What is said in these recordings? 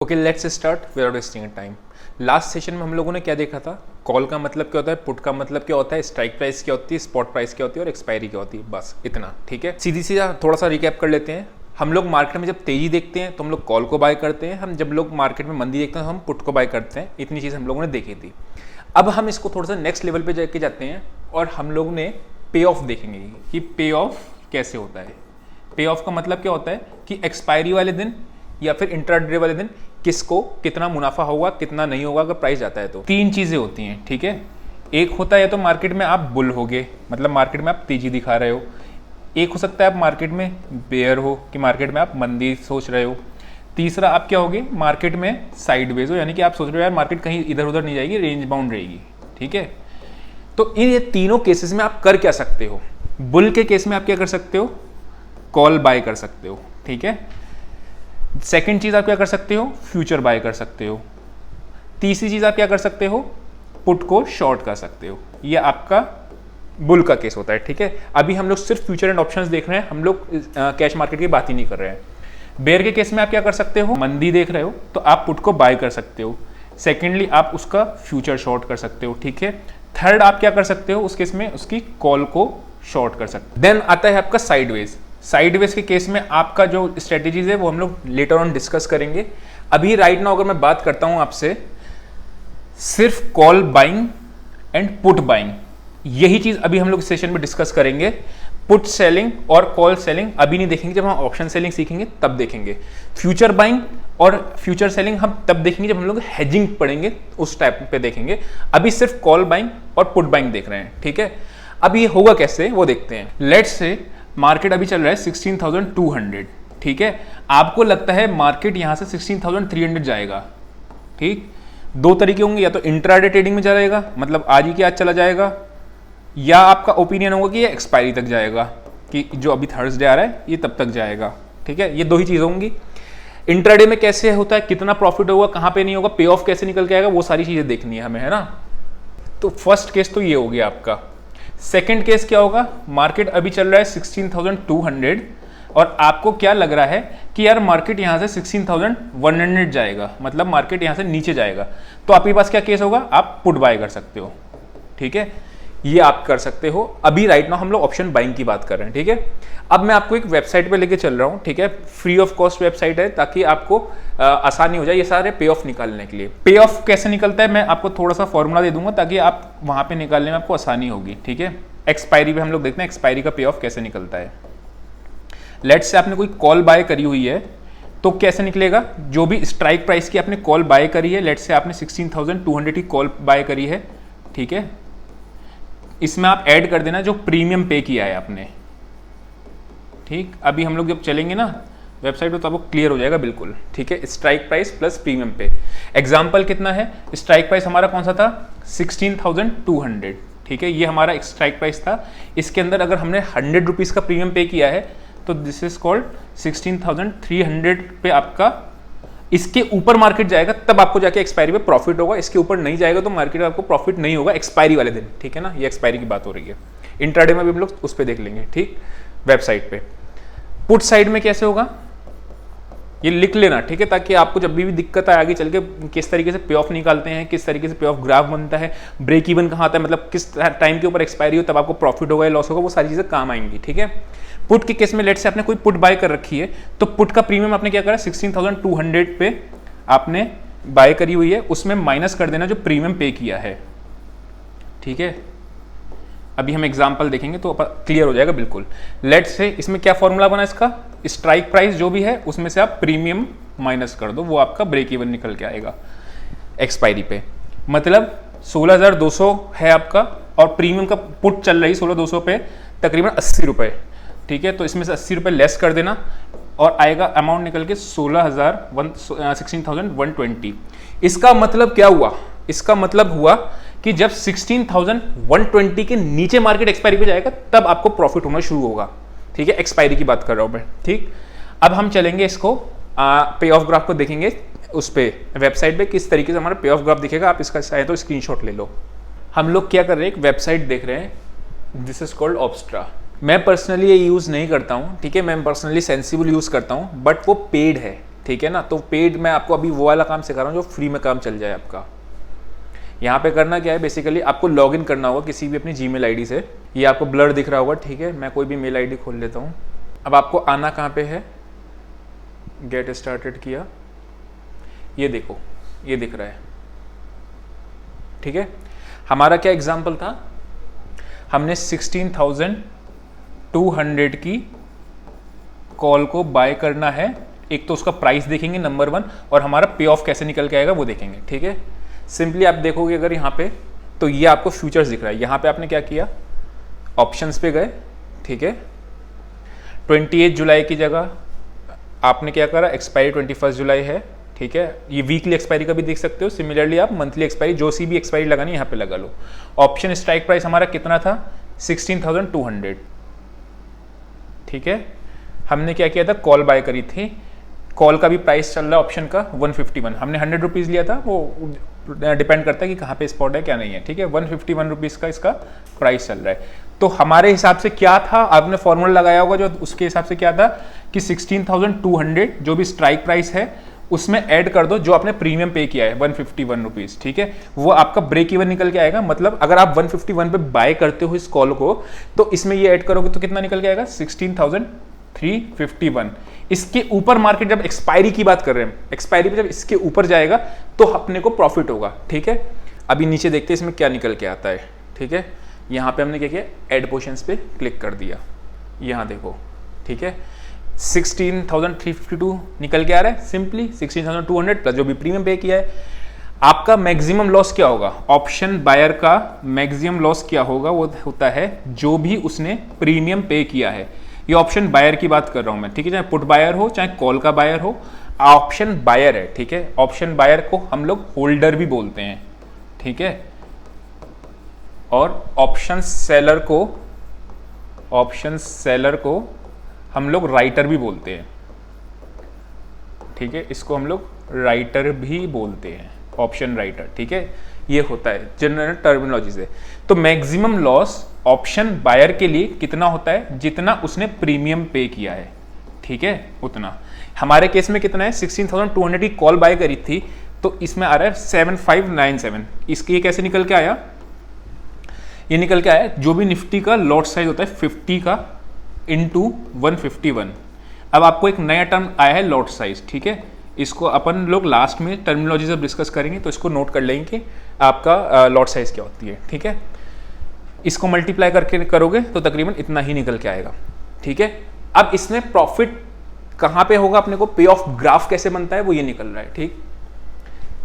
Okay, let's start without wasting time. Last session में हम लोगों ने क्या देखा था? कॉल का मतलब क्या होता है, पुट का मतलब क्या होता है, स्ट्राइक प्राइस क्या होती है, स्पॉट प्राइस क्या होती है और एक्सपायरी क्या होती है। बस इतना, ठीक है। सीधी सीधा थोड़ा सा रिकैप कर लेते हैं। हम लोग मार्केट में जब तेजी देखते हैं तो हम लोग कॉल को बाय करते हैं, हम जब लोग मार्केट में मंदी देखते हैं तो हम पुट को बाय करते हैं। इतनी चीज़ हम लोगों ने देखी थी। अब हम इसको थोड़ा सा नेक्स्ट लेवल पे जाके जाते हैं और हम लोग ने पे ऑफ देखेंगे कि पे ऑफ कैसे होता है। पे ऑफ का मतलब क्या होता है कि एक्सपायरी वाले दिन या फिर इंट्राडे वाले दिन किसको कितना मुनाफा होगा, कितना नहीं होगा अगर प्राइस जाता है तो। तीन चीज़ें होती हैं, ठीक है। एक होता है तो मार्केट में आप बुल होगे, मतलब मार्केट में आप तेजी दिखा रहे हो। एक हो सकता है आप मार्केट में बेयर हो कि मार्केट में आप मंदी सोच रहे हो। तीसरा आप क्या होगे, मार्केट में साइडवेज हो, यानी कि आप सोच रहे हो यार मार्केट कहीं इधर उधर नहीं जाएगी, रेंज बाउंड रहेगी, ठीक है। तो इन ये तीनों केसेस में आप कर क्या सकते हो? बुल के केस में आप क्या कर सकते हो, कॉल बाय कर सकते हो, ठीक है। सेकंड चीज आप क्या कर सकते हो, फ्यूचर बाय कर सकते हो। तीसरी चीज आप क्या कर सकते हो, पुट को शॉर्ट कर सकते हो। ये आपका बुल का केस होता है, ठीक है। अभी हम लोग सिर्फ फ्यूचर एंड ऑप्शंस देख रहे हैं, हम लोग कैश मार्केट की बात ही नहीं कर रहे हैं। बेयर के केस में आप क्या कर सकते हो, मंदी देख रहे हो तो आप पुट को बाय कर सकते हो। सेकेंडली आप उसका फ्यूचर शॉर्ट कर सकते हो, ठीक है। थर्ड आप क्या कर सकते हो, उस केस में उसकी कॉल को शॉर्ट कर सकते हो। देन आता है आपका साइडवेज। साइडवेज के केस में आपका जो स्ट्रेटेजीज है वो हम लोग लेटर ऑन डिस्कस करेंगे। अभी राइट नाउ अगर मैं बात करता हूं आपसे, सिर्फ call buying and put buying, यही चीज अभी हम लोग सेशन में डिस्कस करेंगे। पुट सेलिंग और कॉल सेलिंग अभी नहीं देखेंगे, जब हम ऑप्शन सेलिंग सीखेंगे तब देखेंगे। फ्यूचर बाइंग और फ्यूचर सेलिंग हम तब देखेंगे जब हम लोग हेजिंग पढ़ेंगे, उस टाइप पे देखेंगे। अभी सिर्फ कॉल बाइंग और पुट बाइंग देख रहे हैं, ठीक है। अब ये होगा कैसे वो देखते हैं। लेट्स से मार्केट अभी चल रहा है 16,200, ठीक है। आपको लगता है मार्केट यहां से 16,300 जाएगा, ठीक। दो तरीके होंगे, या तो इंट्राडे ट्रेडिंग में जाएगा, मतलब आज ही के आज चला जाएगा, या आपका ओपिनियन होगा कि ये एक्सपायरी तक जाएगा, कि जो अभी थर्सडे आ रहा है ये तब तक जाएगा, ठीक है। ये दो ही चीज़ होंगी। इंट्राडे में कैसे होता है, कितना प्रॉफिट होगा, कहाँ पे नहीं होगा, पे ऑफ कैसे निकल के आएगा, वो सारी चीज़ें देखनी है हमें, है ना। तो फर्स्ट केस तो ये हो गया आपका। सेकेंड केस क्या होगा, मार्केट अभी चल रहा है 16,200 और आपको क्या लग रहा है कि यार मार्केट यहां से 16,100 जाएगा, मतलब मार्केट यहां से नीचे जाएगा। तो आपके पास क्या केस होगा, आप पुट बाय कर सकते हो, ठीक है। ये आप कर सकते हो। अभी राइट नाउ हम लोग ऑप्शन बाइंग की बात कर रहे हैं, ठीक है। अब मैं आपको एक वेबसाइट पे लेके चल रहा हूँ, ठीक है। फ्री ऑफ कॉस्ट वेबसाइट है, ताकि आपको आसानी हो जाए ये सारे पे ऑफ निकालने के लिए। पे ऑफ कैसे निकलता है मैं आपको थोड़ा सा फॉर्मूला दे दूंगा, ताकि आप वहां पे निकालने में आपको आसानी होगी, ठीक है। एक्सपायरी पे हम लोग देखते हैं एक्सपायरी का पे ऑफ कैसे निकलता है। लेट्स से आपने कोई कॉल बाय करी हुई है तो कैसे निकलेगा, जो भी स्ट्राइक प्राइस की आपने कॉल बाय करी है, लेट्स से आपने 16,200 की कॉल बाय करी है, ठीक है। इसमें आप ऐड कर देना जो प्रीमियम पे किया है आपने, ठीक। अभी हम लोग जब चलेंगे ना वेबसाइट पे तो आपको क्लियर हो जाएगा बिल्कुल, ठीक है। स्ट्राइक प्राइस प्लस प्रीमियम पे। एग्जांपल कितना है, स्ट्राइक प्राइस हमारा कौन सा था, 16,200, ठीक है। ये हमारा स्ट्राइक प्राइस था। इसके अंदर अगर हमने 100 रुपीज़ का प्रीमियम पे किया है तो दिस इज कॉल्ड 16,300 पे आपका। इसके ऊपर मार्केट जाएगा तब आपको जाके एक्सपायरी पे प्रॉफिट होगा, इसके ऊपर नहीं जाएगा तो मार्केट में आपको प्रॉफिट नहीं होगा एक्सपायरी वाले दिन, ठीक है ना। ये एक्सपायरी की बात हो रही है। इंट्राडे में भी हम लोग उस पर देख लेंगे, ठीक, वेबसाइट पे। पुट साइड में कैसे होगा ये लिख लेना, ठीक है, ताकि आपको जब भी दिक्कत आए आगे चल के किस तरीके से पे ऑफ निकालते हैं, किस तरीके से पे ऑफ ग्राफ बनता है, ब्रेक इवन कहाँ आता है, मतलब किस टाइम के ऊपर एक्सपायरी हो तब आपको प्रॉफिट होगा या लॉस होगा, वो सारी चीज़ें काम आएंगी, ठीक है। पुट के केस में लेट से आपने कोई पुट बाय कर रखी है तो पुट का प्रीमियम आपने क्या करा, 16,200 पे आपने बाय करी हुई है, उसमें माइनस कर देना जो प्रीमियम पे किया है, ठीक है। अभी हम एग्जांपल देखेंगे तो क्लियर हो जाएगा बिल्कुल। लेट्स से इसमें क्या फॉर्मूला बना इसका, स्ट्राइक प्राइस जो भी है उसमें से आप प्रीमियम माइनस कर दो, वो आपका ब्रेक इवन निकल के आएगा एक्सपायरी पे। मतलब 16,200 है आपका और प्रीमियम का पुट चल रही 16,200 पे तकरीबन 80 रुपये, ठीक है। तो इसमें से 80 रुपये लेस कर देना और आएगा अमाउंट निकल के 16,120। इसका मतलब क्या हुआ, इसका मतलब हुआ कि जब 16,120 के नीचे मार्केट एक्सपायरी पे जाएगा तब आपको प्रॉफिट होना शुरू होगा, ठीक है। एक्सपायरी की बात कर रहा हूं मैं, ठीक। अब हम चलेंगे इसको पे ऑफ ग्राफ को देखेंगे, उस पे वेबसाइट पे किस तरीके से हमारा पे ऑफ ग्राफ दिखेगा। आप इसका चाहे तो स्क्रीनशॉट ले लो। हम लोग क्या कर रहे हैं, एक वेबसाइट देख रहे हैं, दिस इज कॉल्ड ऑब्स्ट्रा। मैं पर्सनली ये यूज़ नहीं करता हूँ, ठीक है। मैं पर्सनली सेंसिबल यूज़ करता हूँ, बट वो पेड है, ठीक है ना। तो पेड मैं आपको अभी वो वाला काम सिखा रहा हूँ जो फ्री में काम चल जाए आपका। यहाँ पे करना क्या है, बेसिकली आपको लॉगिन करना होगा किसी भी अपनी जीमेल आईडी से। ये आपको ब्लर दिख रहा होगा, ठीक है। मैं कोई भी मेल आईडी खोल लेता हूँ। अब आपको आना कहाँ पे है, गेट स्टार्टेड किया, ये देखो ये दिख रहा है, ठीक है। हमारा क्या एग्जाम्पल था, हमने 16,200 की कॉल को बाय करना है। एक तो उसका प्राइस देखेंगे नंबर 1, और हमारा पे ऑफ कैसे निकल के आएगा वो देखेंगे, ठीक है। सिंपली आप देखोगे अगर यहाँ पे, तो ये आपको फ्यूचर्स दिख रहा है। यहाँ पे आपने क्या किया, ऑप्शंस पे गए, ठीक है। 28 जुलाई की जगह आपने क्या करा, एक्सपायरी 21 जुलाई है, ठीक है। ये वीकली एक्सपायरी का भी देख सकते हो। सिमिलरली आप मंथली एक्सपायरी, जो सी भी एक्सपायरी लगानी यहाँ पे लगा लो। ऑप्शन स्ट्राइक प्राइस हमारा कितना था, 16,200, ठीक है। हमने क्या किया था, कॉल बाय करी थी। कॉल का भी प्राइस चल रहा है ऑप्शन का 151, हमने 100 रुपीज़ लिया था। वो डिपेंड करता है कि कहाँ पे स्पॉट है क्या नहीं है, ठीक है। 151 रुपीज़ का इसका प्राइस चल रहा है। तो हमारे हिसाब से क्या था, आपने फॉर्मूला लगाया होगा जो, उसके हिसाब से क्या था कि 16,200 जो भी स्ट्राइक प्राइस है उसमें ऐड कर दो जो आपने प्रीमियम पे किया है 151 रुपीज़, ठीक है। वो आपका ब्रेक इवन निकल के आएगा। मतलब अगर आप 151 पे बाय करते हो इस कॉल को, तो इसमें ये ऐड करोगे तो कितना निकल के आएगा, 16,351। इसके ऊपर मार्केट जब एक्सपायरी की बात कर रहे हैं, एक्सपायरी पे जब इसके ऊपर जाएगा तो अपने को प्रॉफिट होगा, ठीक है। अभी नीचे देखते हैं इसमें क्या निकल के आता है, ठीक है। यहाँ पे हमने क्या किया, ऐड पोर्शंस पे क्लिक कर दिया, यहाँ देखो, ठीक है। 16,352 निकल के आ रहा है, सिंपली 16,200 प्लस जो भी प्रीमियम पे किया है। आपका मैक्सिमम लॉस क्या होगा, ऑप्शन बायर का मैक्सिमम लॉस क्या होगा, वो होता है जो भी उसने प्रीमियम पे किया है। ये ऑप्शन बायर की बात कर रहा हूं मैं, ठीक है। चाहे पुट बायर हो चाहे कॉल का बायर हो, ऑप्शन बायर है, ठीक है। ऑप्शन बायर को हम लोग होल्डर भी बोलते हैं, ठीक है। और ऑप्शन सेलर को हम लोग राइटर भी बोलते हैं, ठीक है। इसको हम लोग राइटर भी बोलते हैं, ऑप्शन राइटर, ठीक है। ये होता है जनरल टर्मिनोलॉजी से। तो मैक्सिमम लॉस ऑप्शन बायर के लिए कितना होता है, जितना उसने प्रीमियम पे किया है, ठीक है, उतना। हमारे केस में कितना है, 16,200 की कॉल बाय करी थी, तो इसमें आ रहा है 7597। इसके ये कैसे निकल के आया, ये निकल के आया जो भी निफ्टी का लॉट साइज होता है 50 का इंटू 151। अब आपको एक नया टर्म आया है लॉट साइज, ठीक है। इसको अपन लोग लास्ट में टर्मिनोलॉजी जब डिस्कस करेंगे तो इसको नोट कर लेंगे कि आपका लॉट साइज क्या होती है, ठीक है। इसको मल्टीप्लाई करके करोगे तो तकरीबन इतना ही निकल के आएगा, ठीक है। अब इसमें प्रॉफिट कहाँ पे होगा, अपने को पे ऑफ ग्राफ कैसे बनता है वो ये निकल रहा है, ठीक।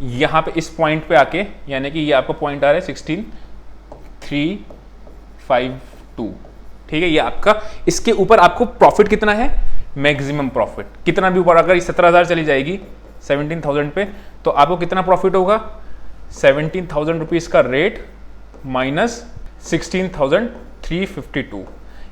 यहाँ पे इस पॉइंट पे आके, यानी कि ये आपका पॉइंट आ रहा है 16,352, ठीक है। ये आपका, इसके ऊपर आपको प्रॉफिट कितना है, मैक्सिमम प्रॉफिट कितना भी ऊपर, अगर 17,000 चली जाएगी 17,000 पे, तो आपको कितना प्रॉफिट होगा, 17,000 रुपीज का रेट माइनस 16,352,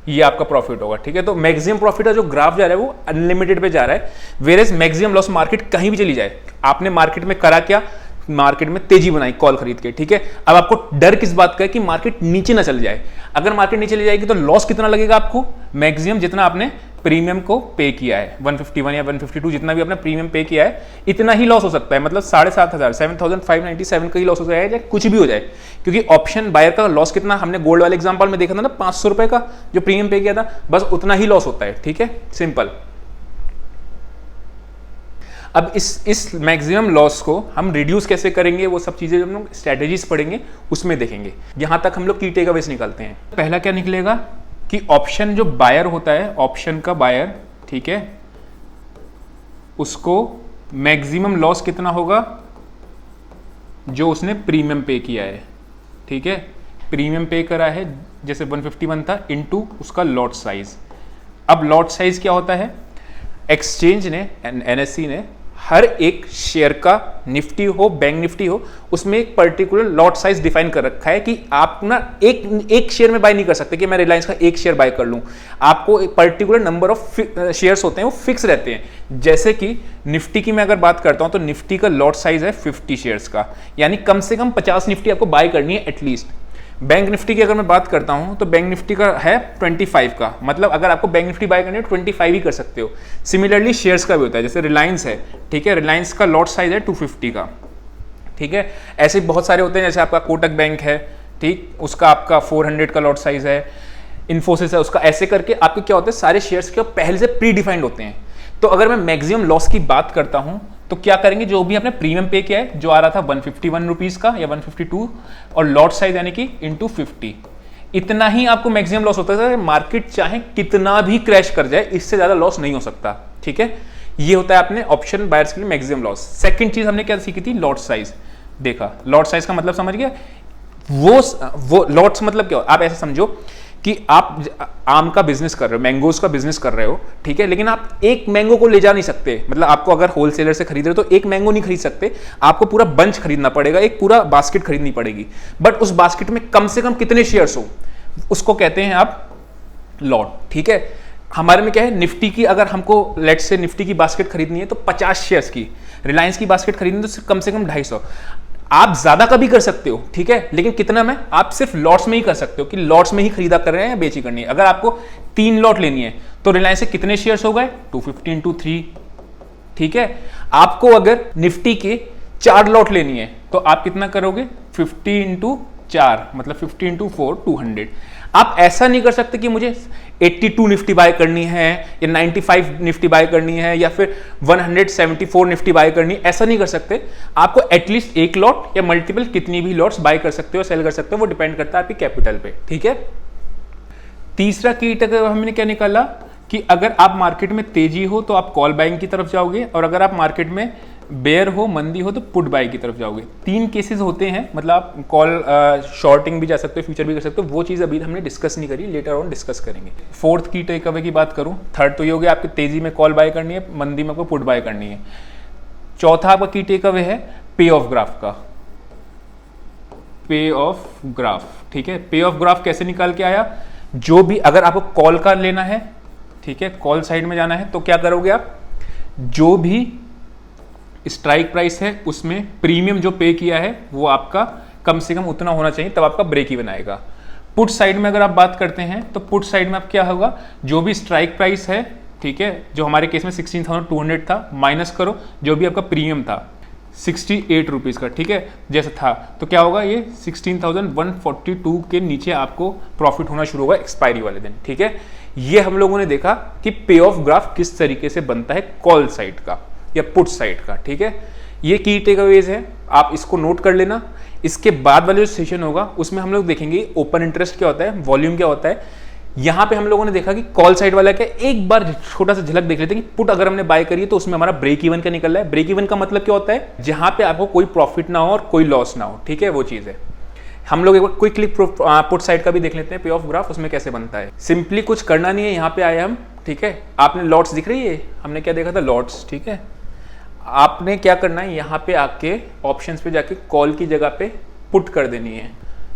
ये आपका प्रॉफिट होगा, ठीक है। तो मैक्सिमम प्रॉफिट का जो ग्राफ जा रहा है वो अनलिमिटेड पे जा रहा है। वेरेज मैक्सिमम लॉस मार्केट कहीं भी चली जाए, आपने मार्केट में करा क्या, मार्केट में तेजी बनाई कॉल खरीद के, ठीक है। अब आपको डर किस बात का है कि मार्केट नीचे ना चल जाए। अगर मार्केट नीचे चली जाएगी तो लॉस कितना लगेगा आपको, मैक्सिमम जितना आपने प्रीमियम को पे किया है 151 या 152, जितना भी आपने प्रीमियम पे किया है इतना ही लॉस हो सकता है। मतलब 7,500 7,597 का ही लॉस हो जाए, चाहे कुछ भी हो जाए, क्योंकि ऑप्शन बायर का लॉस कितना, हमने गोल्ड वाले एग्जांपल में देखा था ना, 500 रुपए का जो प्रीमियम पे किया था, बस उतना ही लॉस होता है, ठीक है, सिंपल। अब इस मैक्सिमम लॉस को हम रिड्यूस कैसे करेंगे, वो सब चीजें हम लोग स्ट्रेटेजीज पढ़ेंगे, उसमें देखेंगे। यहां तक हम लोग की टेकअवेज निकालते हैं। पहला क्या निकलेगा कि ऑप्शन जो बायर होता है, ऑप्शन का बायर, ठीक है, उसको मैक्सिमम लॉस कितना होगा जो उसने प्रीमियम पे किया है, ठीक है। प्रीमियम पे करा है जैसे 151 था, इनटू उसका लॉट साइज। अब लॉट साइज क्या होता है, एक्सचेंज ने, एनएससी ने हर एक शेयर का, निफ्टी हो बैंक निफ्टी हो, उसमें एक पर्टिकुलर लॉट साइज डिफाइन कर रखा है कि आप ना एक शेयर में बाय नहीं कर सकते कि मैं रिलायंस का एक शेयर बाय कर लूं। आपको एक पर्टिकुलर नंबर ऑफ शेयर्स होते हैं, वो फिक्स रहते हैं। जैसे कि निफ्टी की मैं अगर बात करता हूं तो निफ्टी का लॉट साइज है 50 शेयर्स का, यानी कम से कम 50 निफ्टी आपको बाय करनी है एटलीस्ट। बैंक निफ्टी की अगर मैं बात करता हूं तो बैंक निफ्टी का है 25 का, मतलब अगर आपको बैंक निफ्टी बाय करनी है 25 ही कर सकते हो। सिमिलरली शेयर्स का भी होता है, जैसे रिलायंस है, ठीक है, रिलायंस का लॉट साइज है 250 का, ठीक है। ऐसे बहुत सारे होते हैं, जैसे आपका कोटक बैंक है, ठीक, उसका आपका 400 का लॉट साइज है, इन्फोसिस है उसका, ऐसे करके आपके क्या होते हैं, सारे शेयर्स के पहले से प्री डिफाइंड होते हैं। तो अगर मैं मैक्सिमम लॉस की बात करता हूं तो क्या करेंगे, जो भी आपने प्रीमियम पे किया है, जो आ रहा था 151 रुपीज का या 152, और लॉट साइज यानी कि इंटू 50, इतना ही आपको मैक्सिमम लॉस होता है। मार्केट चाहे कितना भी क्रैश कर जाए, इससे ज्यादा लॉस नहीं हो सकता, ठीक है। ये होता है अपने ऑप्शन बायर्स के लिए मैक्सिमम लॉस। सेकंड चीज हमने क्या सीखी थी, लॉट साइज। देखा लॉट साइज का मतलब समझ गया, वो लॉट्स मतलब क्या, आप ऐसे समझो कि आप आम का बिजनेस कर रहे हो, मैंगोज का बिजनेस कर रहे हो, ठीक है, लेकिन आप एक मैंगो को ले जा नहीं सकते। मतलब आपको अगर होलसेलर से खरीद रहे हो तो एक मैंगो नहीं खरीद सकते, आपको पूरा बंच खरीदना पड़ेगा, एक पूरा बास्केट खरीदनी पड़ेगी। बट उस बास्केट में कम से कम कितने शेयर्स हो, उसको कहते हैं आप लॉट, ठीक है। हमारे में क्या है, निफ्टी की अगर हमको लेट से निफ्टी की बास्केट खरीदनी है तो 50 शेयर्स की, रिलायंस की बास्केट खरीदनी है तो कम से कम 250। आप ज्यादा का भी कर सकते हो, ठीक है, लेकिन कितना में, आप सिर्फ लॉट्स में ही कर सकते हो कि लॉट्स में ही खरीदा कर रहे हैं या बेची करनी है। अगर आपको 3 लॉट लेनी है तो रिलायंस से कितने शेयर्स हो गए, 250 इंटू 3, ठीक है। आपको अगर निफ्टी के 4 लॉट लेनी है तो आप कितना करोगे, 50 इंटू 4, मतलब 50 इंटू 4, 200। आप ऐसा नहीं कर सकते कि मुझे 82 निफ्टी बाय करनी है या 95 निफ्टी बाय करनी है या फिर 174 निफ्टी बाय करनी है, ऐसा नहीं कर सकते। आपको एटलीस्ट एक लॉट या मल्टीपल कितनी भी लॉट्स बाय कर सकते हो, सेल कर सकते हो, वो डिपेंड करता है आपकी कैपिटल पे, ठीक है। तीसरा की टैक हमने क्या निकाला कि अगर आप मार्केट में तेजी हो तो आप कॉल बाइंग की तरफ जाओगे, और अगर आप मार्केट में बेयर हो, मंदी हो, तो पुट बाय की तरफ जाओगे। 3 केसेस होते हैं, मतलब आप कॉल शॉर्टिंग भी जा सकते हो, फ्यूचर भी कर सकते हो। वो चीज़ अभी हमने डिस्कस नहीं करी, लेटर ऑन डिस्कस करेंगे। फोर्थ की टेक अवे की बात करूं, थर्ड तो ये हो गया आपकी तेजी में कॉल बाय करनी है, मंदी में आपको पुट बाय करनी है। चौथा आपका की टेक अवे है पे ऑफ ग्राफ का, पे ऑफ ग्राफ, ठीक है। पे ऑफ ग्राफ कैसे निकाल के आया, जो भी अगर आपको कॉल का लेना है, ठीक है, कॉल साइड में जाना है तो क्या करोगे आप, जो भी स्ट्राइक प्राइस है उसमें प्रीमियम जो पे किया है वो आपका कम से कम उतना होना चाहिए, तब आपका ब्रेक इवन आएगा। पुट साइड में अगर आप बात करते हैं तो पुट साइड में आप क्या होगा, जो भी स्ट्राइक प्राइस है, ठीक है, जो हमारे केस में 16,200 था, माइनस करो जो भी आपका प्रीमियम था 68 रुपीज़ का, ठीक है, जैसा था, तो क्या होगा, ये 16,142 के नीचे आपको प्रॉफिट होना शुरू होगा एक्सपायरी वाले दिन, ठीक है। ये हम लोगों ने देखा कि पे ऑफ ग्राफ किस तरीके से बनता है कॉल साइड का या पुट साइड का, ठीक है। ये की टेकअवेज है, आप इसको नोट कर लेना। इसके बाद वाले जो सेशन होगा उसमें हम लोग देखेंगे ओपन इंटरेस्ट क्या होता है, वॉल्यूम क्या होता है। यहां पे हम लोगों ने देखा कि कॉल साइड वाला क्या, एक बार छोटा सा झलक देख लेते हैं कि पुट अगर हमने बाय करी है तो उसमें हमारा ब्रेक इवन का निकल रहा है। ब्रेक इवन का मतलब क्या होता है, जहां पे आपको कोई प्रॉफिट ना हो और कोई लॉस ना हो, ठीक है, वो चीज है। हम लोग एक बार क्विकली पुट साइड का भी देख लेते हैं, पे ऑफ ग्राफ उसमें कैसे बनता है। सिंपली कुछ करना नहीं है, यहाँ पे आए हम, ठीक है। आपने लॉट्स दिख रही है, हमने क्या देखा था, लॉट्स, ठीक है। आपने क्या करना है, यहाँ पे आके ऑप्शंस पे जाके कॉल की जगह पे पुट कर देनी है,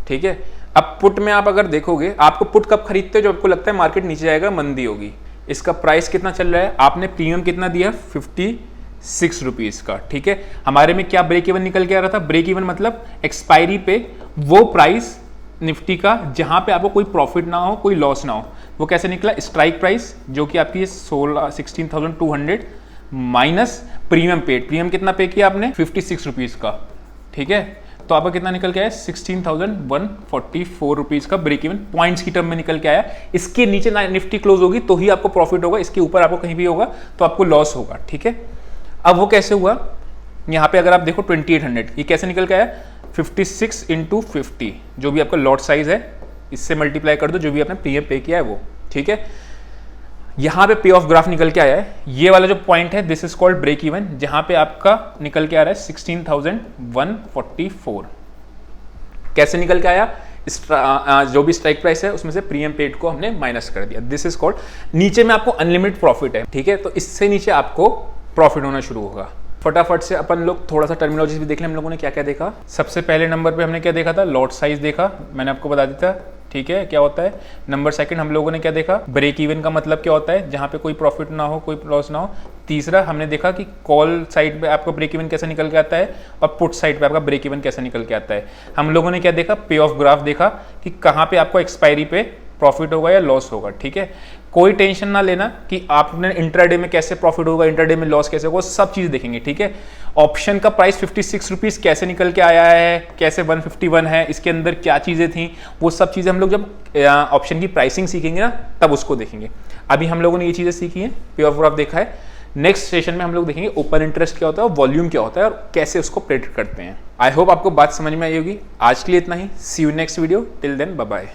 ठीक है। अब पुट में आप अगर देखोगे, आपको पुट कब खरीदते हो, जो आपको लगता है मार्केट नीचे जाएगा, मंदी होगी। इसका प्राइस कितना चल रहा है, आपने प्रीमियम कितना दिया, 56 रुपीज़ का, ठीक है। हमारे में क्या ब्रेक इवन निकल के आ रहा था, ब्रेक इवन मतलब एक्सपायरी पे वो प्राइस निफ्टी का जहां पे आपको कोई प्रॉफिट ना हो, कोई लॉस ना हो। वो कैसे निकला, स्ट्राइक प्राइस जो कि आपकी 16,200 माइनस प्रीमियम पेड, प्रीमियम कितना पे किया आपने, 56 रुपीज़ का, ठीक है। तो आपका कितना निकल के आया, 16,144 रुपीज़ का ब्रेक इवन पॉइंट्स की टर्म में निकल के आया। इसके नीचे निफ्टी क्लोज होगी तो ही आपको प्रॉफिट होगा, इसके ऊपर आपको कहीं भी होगा तो आपको लॉस होगा, ठीक है। अब वो कैसे हुआ, यहाँ पे अगर आप देखो 2800, ये कैसे निकल के आया, 56 इंटू 50, जो भी आपका लॉट साइज है इससे मल्टीप्लाई कर दो, जो भी आपने प्रीमियम पे किया है वो, ठीक है। यहां पे पे ऑफ ग्राफ निकल के आया है, ये वाला जो पॉइंट है this is called break even, जहां पे आपका निकल के आ रहा है 16,144। कैसे निकल के आया, जो भी स्ट्राइक प्राइस है उसमें से प्रीमियम पेड को हमने माइनस कर दिया, दिस इज कॉल्ड। नीचे में आपको अनलिमिटेड प्रॉफिट है, ठीक है, तो इससे नीचे आपको प्रॉफिट होना शुरू होगा। फटाफट से अपन लोग थोड़ा सा टर्मिनोलॉजी भी देख लें, हम लोगों ने क्या क्या देखा। सबसे पहले नंबर पे हमने क्या देखा था, लॉट साइज देखा, मैंने आपको बता दिया था, ठीक है, क्या होता है। नंबर सेकंड हम लोगों ने क्या देखा, ब्रेक इवन का मतलब क्या होता है, जहां पे कोई प्रॉफिट ना हो, कोई लॉस ना हो। तीसरा हमने देखा कि कॉल साइड पे आपका ब्रेक इवन कैसे निकल के आता है और पुट साइड पे आपका ब्रेक इवन कैसे निकल के आता है। हम लोगों ने क्या देखा, पे ऑफ ग्राफ देखा कि कहाँ पे आपको एक्सपायरी पे प्रॉफिट होगा या लॉस होगा। ठीक है, कोई टेंशन ना लेना कि आपने इंट्राडे में कैसे प्रॉफिट होगा, इंट्राडे में लॉस कैसे होगा, सब चीज़ देखेंगे। ठीक है, ऑप्शन का प्राइस 56 रुपीज़ कैसे निकल के आया है, कैसे 151 है, इसके अंदर क्या चीज़ें थी, वो सब चीज़ें हम लोग जब ऑप्शन की प्राइसिंग सीखेंगे ना तब उसको देखेंगे। अभी हम लोगों ने ये चीज़ें सीखी हैं, पे ऑफ ग्राफ देखा है। नेक्स्ट सेशन में हम लोग देखेंगे ओपन इंटरेस्ट क्या होता है, वॉल्यूम क्या होता है और कैसे उसको प्रेडिक्ट करते हैं। आई होप आपको बात समझ में आई होगी। आज के लिए इतना ही। See you next video, till then bye bye.